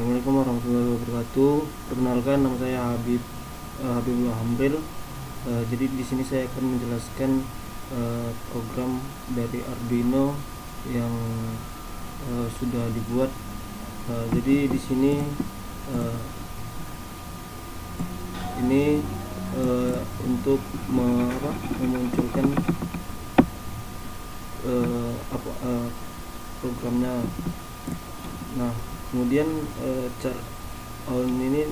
Assalamualaikum warahmatullahi wabarakatuh. Perkenalkan, nama saya Habibullah Hamril. Jadi di sini saya akan menjelaskan program dari Arduino yang sudah dibuat. Jadi di sini ini untuk memunculkan programnya. Nah, kemudian chart on ini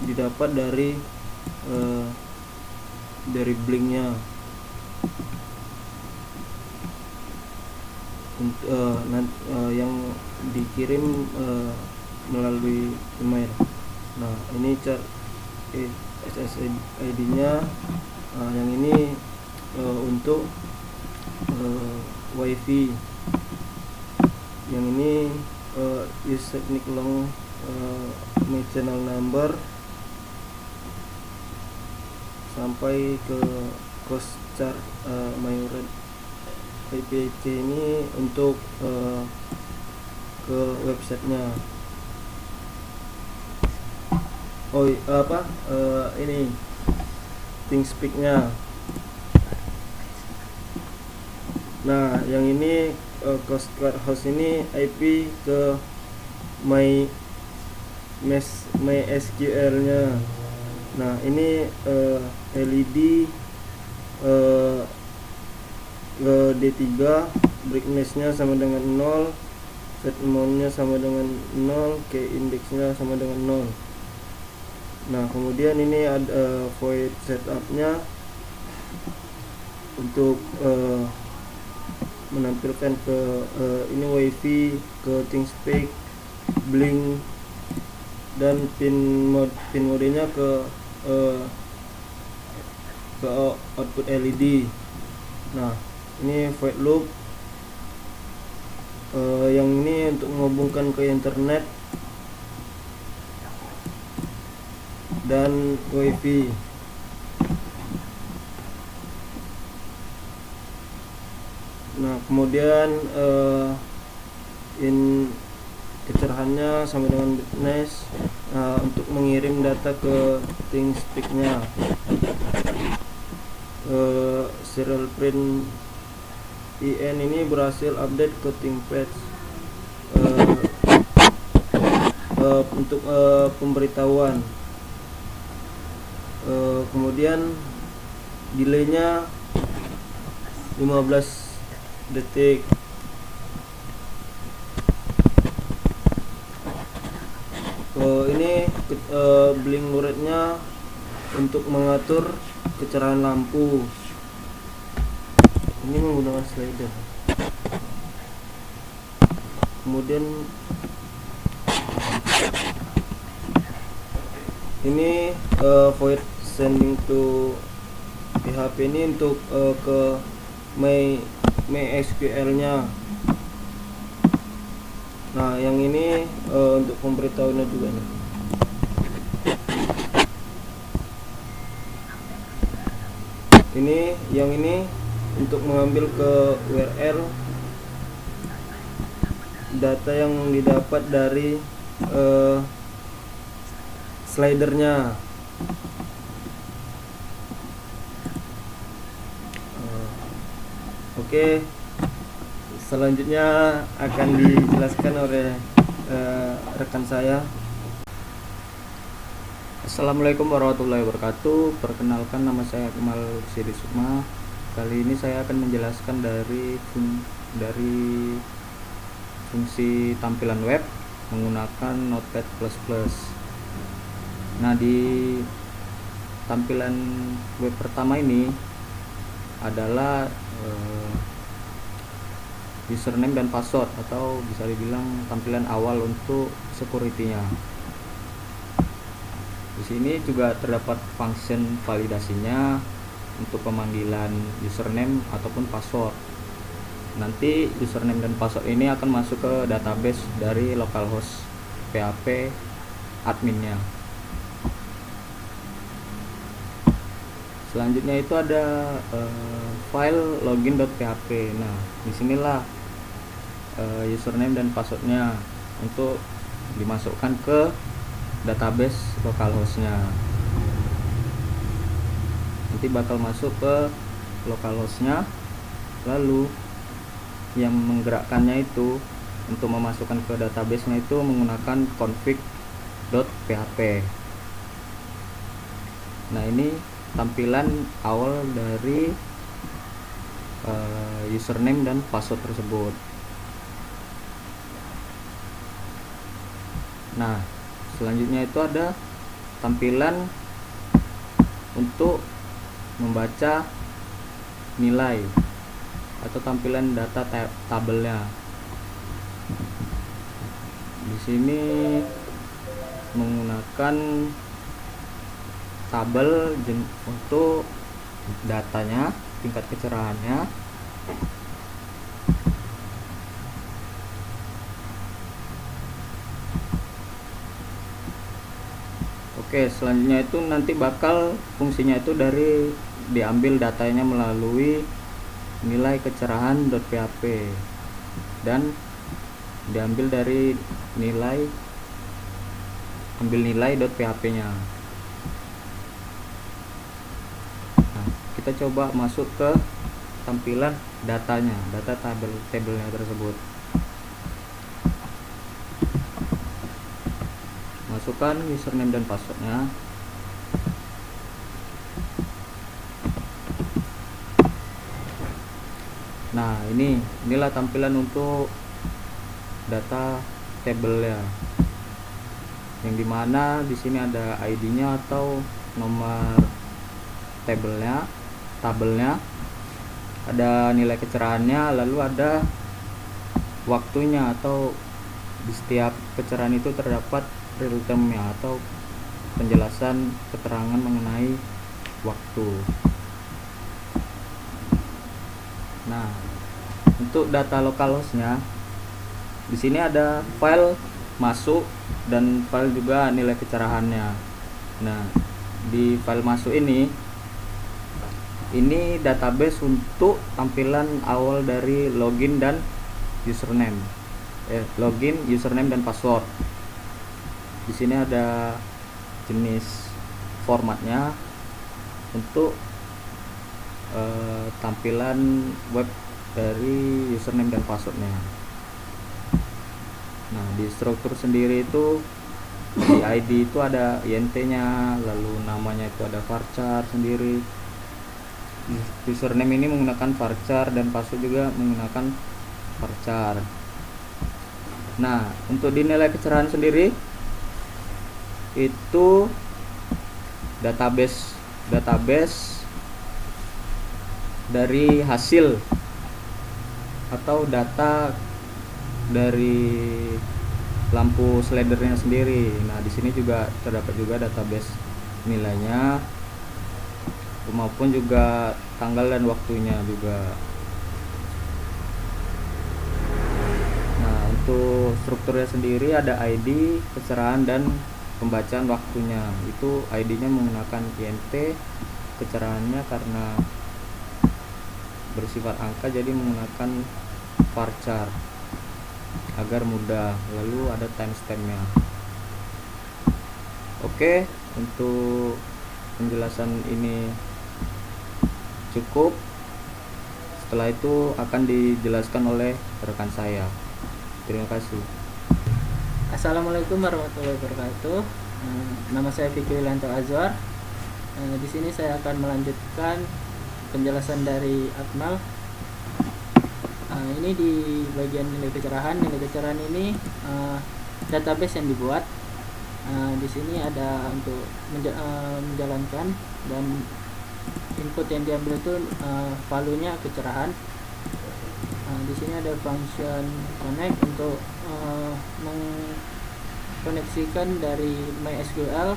didapat dari blinknya. Yang dikirim melalui email. Nah, ini chart SSID nya. Yang ini untuk WiFi. Yang ini use technique long my channel number sampai ke cost chart mayoret PPC ini untuk ke websitenya. Ini ThinkSpeak nya. Nah, yang ini cost card host ini IP ke MySQL nya. Nah, ini LED D3, brightness nya sama dengan 0, set mount nya sama dengan 0, key index nya sama dengan 0. Nah, kemudian ini ada void setup nya untuk menampilkan ke ini WiFi, ke ThinkSpeak, blink, dan pin modenya ke output LED. Nah, ini void loop. Yang ini untuk menghubungkan ke internet dan WiFi. Nah, kemudian kecerahannya sama dengan brightness untuk mengirim data ke ThinkSpeak nya. Serial print IN ini berhasil update ke ThinkPad untuk pemberitahuan. Kemudian delaynya 15 detik. Ini blink luretnya untuk mengatur kecerahan lampu. Ini menggunakan slider. Kemudian ini void sending to PHP ini untuk ke MySQL nya. Nah, yang ini untuk pemberitahuannya juga nih. Yang ini untuk mengambil ke URL data yang didapat dari slidernya. Oke, selanjutnya akan dijelaskan oleh rekan saya. Assalamualaikum warahmatullahi wabarakatuh. Perkenalkan, nama saya Kemal Siri Sukma. Kali ini saya akan menjelaskan dari fungsi tampilan web menggunakan Notepad++. Nah, di tampilan web pertama ini adalah username dan password, atau bisa dibilang tampilan awal untuk security-nya. Di sini juga terdapat function validasinya untuk pemanggilan username ataupun password. Nanti username dan password ini akan masuk ke database dari localhost PHP adminnya. Selanjutnya itu ada file login.php. Nah, disinilah username dan passwordnya untuk dimasukkan ke database localhost-nya. Nanti bakal masuk ke localhost-nya, lalu yang menggerakkannya itu untuk memasukkan ke database-nya itu menggunakan config.php. Nah, ini tampilan awal dari username dan password tersebut. Nah, selanjutnya itu ada tampilan untuk membaca nilai atau tampilan data tabelnya. Di sini menggunakan tabel untuk datanya, tingkat kecerahannya. Oke, selanjutnya itu nanti bakal fungsinya itu dari diambil datanya melalui nilai kecerahan.php dan diambil dari nilai.php nya. Nah, kita coba masuk ke tampilan datanya, data tabelnya tersebut. Masukkan username dan passwordnya. Nah, inilah tampilan untuk data tabelnya, yang dimana di sini ada ID-nya atau nomor tabelnya, ada nilai kecerahannya, lalu ada waktunya atau di setiap kecerahan itu terdapat real time-nya atau penjelasan keterangan mengenai waktu. Nah, untuk data localhost-nya di sini ada file masuk dan file juga nilai kecerahannya. Nah, di file masuk ini database untuk tampilan awal dari login dan username. Login, username dan password. Di sini ada jenis formatnya untuk tampilan web dari username dan passwordnya. Nah, di struktur sendiri itu di ID itu ada int nya, lalu namanya itu ada varchar sendiri. Username ini menggunakan varchar dan password juga menggunakan varchar. Nah, untuk di nilai kecerahan sendiri itu database dari hasil atau data dari lampu slidernya sendiri. Nah, di sini juga terdapat juga database nilainya maupun juga tanggal dan waktunya juga. Nah, untuk strukturnya sendiri ada ID, kecerahan dan pembacaan waktunya. Itu ID-nya menggunakan int, kecerahannya karena bersifat angka jadi menggunakan varchar agar mudah, lalu ada timestamp-nya. Oke, untuk penjelasan ini cukup. Setelah itu akan dijelaskan oleh rekan saya. Terima kasih. Assalamualaikum warahmatullahi wabarakatuh. Nama saya Fikri Wilanto Azwar. Di sini saya akan melanjutkan penjelasan dari Akmal. Ini di bagian nilai kecerahan. Nilai kecerahan ini database yang dibuat. Di sini ada untuk menjalankan dan input yang diambil itu valuenya kecerahan. Di sini ada function connect untuk mengkoneksikan dari MySQL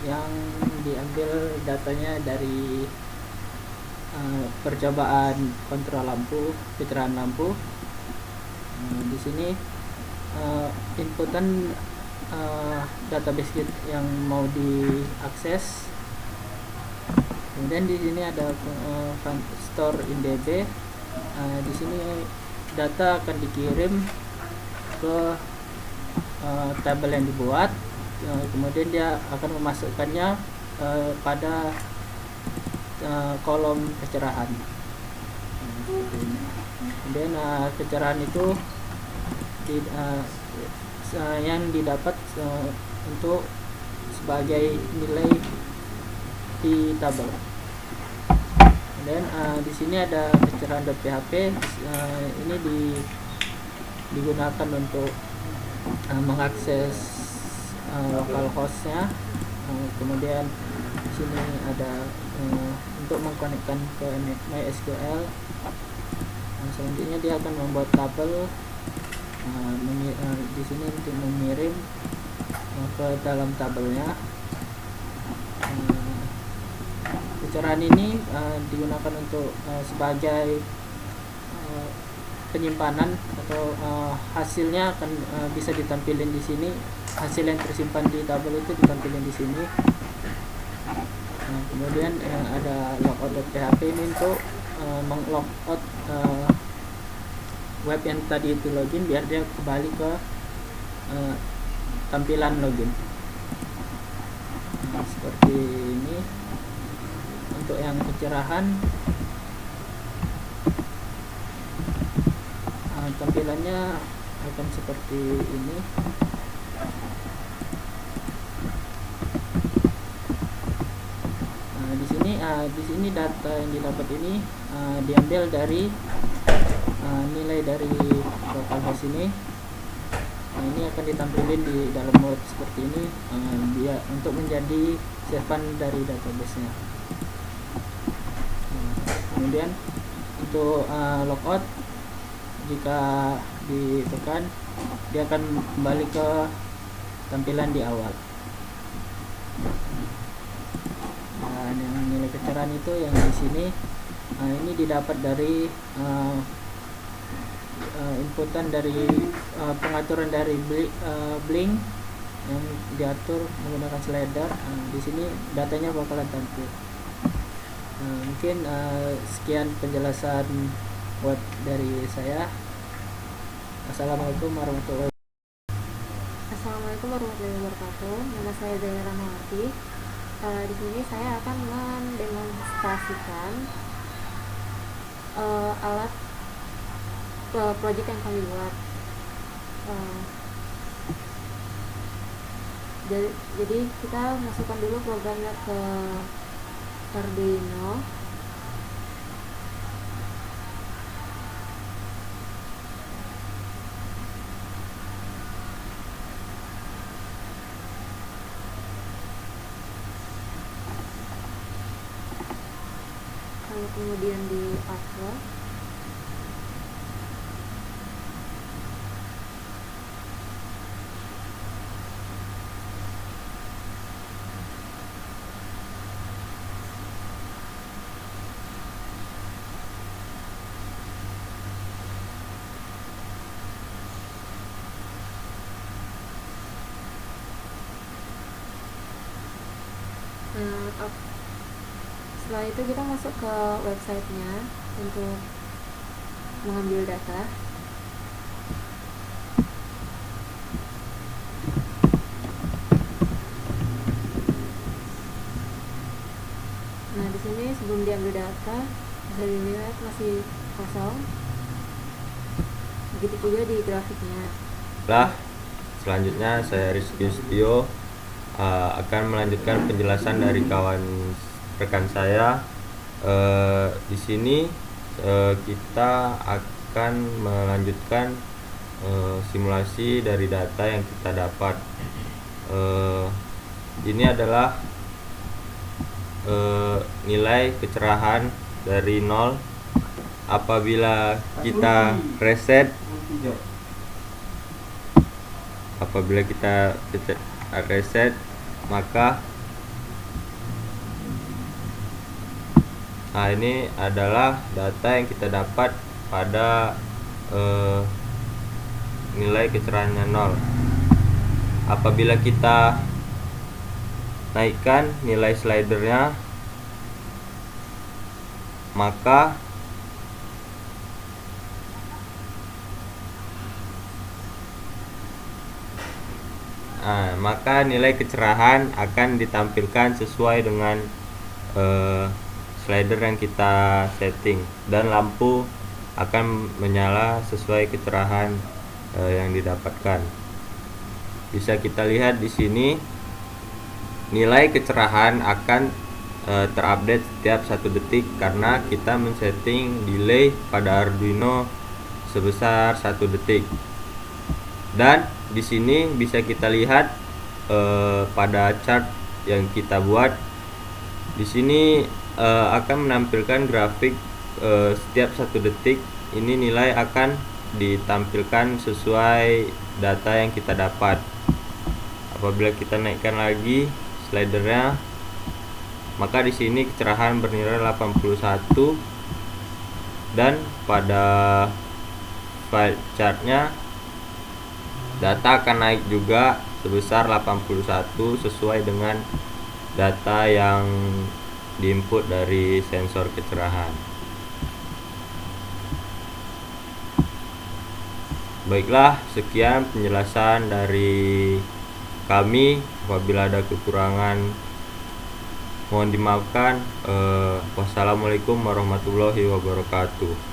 yang diambil datanya dari percobaan kontrol lampu, kecerahan lampu. Di sini inputan database yang mau diakses. Kemudian di sini ada store in DB. Di sini data akan dikirim ke tabel yang dibuat, kemudian dia akan memasukkannya pada kolom kecerahan. Kemudian kecerahan itu yang didapat untuk sebagai nilai di tabel. Dan di sini ada kecerahan.php. Ini digunakan untuk mengakses localhost-nya. Kemudian di sini ada untuk mengkonekkan ke MySQL. Selanjutnya dia akan membuat tabel di sini untuk mengirim ke dalam tabelnya. Kecerahan ini digunakan untuk sebagai penyimpanan atau hasilnya akan bisa ditampilkan di sini. Hasil yang tersimpan di tabel itu ditampilkan di sini. Kemudian ada logout.php ini untuk meng-logout web yang tadi itu login, biar dia kembali ke tampilan login. Seperti ini untuk yang kecerahan. Tampilannya akan seperti ini. Di sini data yang didapat ini diambil dari nilai dari localhost ini. Ini akan ditampilkan di dalam mode seperti ini, dia untuk menjadi save dari database-nya. Kemudian untuk logout, jika ditekan dia akan kembali ke tampilan di awal. Dan yang nilai kecerahan itu yang di sini, ini didapat dari inputan dari pengaturan dari Blink yang diatur menggunakan slider. Di sini datanya bakalan tampil. Mungkin sekian penjelasan buat dari saya. Assalamualaikum warahmatullahi wabarakatuh. Nama saya Zaira Rahmawati. Di sini saya akan mendemonstrasikan alat project yang kami buat. Jadi kita masukkan dulu programnya ke Arduino. Lalu kemudian di upload. Setelah itu kita masuk ke websitenya untuk mengambil data. Nah, di sini sebelum diambil data bisa dilihat masih kosong. Begitu juga di grafiknya. Selanjutnya saya Rizky Setio akan melanjutkan penjelasan dari kawan rekan saya. Di sini kita akan melanjutkan simulasi dari data yang kita dapat. Ini adalah nilai kecerahan dari 0 apabila kita reset. Apabila kita reset, maka ini adalah data yang kita dapat pada nilai kecerahannya 0. Apabila kita naikkan nilai slidernya, maka maka nilai kecerahan akan ditampilkan sesuai dengan slider yang kita setting, dan lampu akan menyala sesuai kecerahan yang didapatkan. Bisa kita lihat di sini nilai kecerahan akan terupdate setiap 1 detik karena kita men-setting delay pada Arduino sebesar 1 detik. Dan di sini bisa kita lihat pada chart yang kita buat, di sini akan menampilkan grafik setiap 1 detik. Ini nilai akan ditampilkan sesuai data yang kita dapat. Apabila kita naikkan lagi slidernya, maka di sini kecerahan bernilai 81, dan pada file chartnya data akan naik juga sebesar 81 sesuai dengan data yang diinput dari sensor kecerahan. Baiklah, sekian penjelasan dari kami. Apabila ada kekurangan mohon dimaafkan. Wassalamualaikum warahmatullahi wabarakatuh.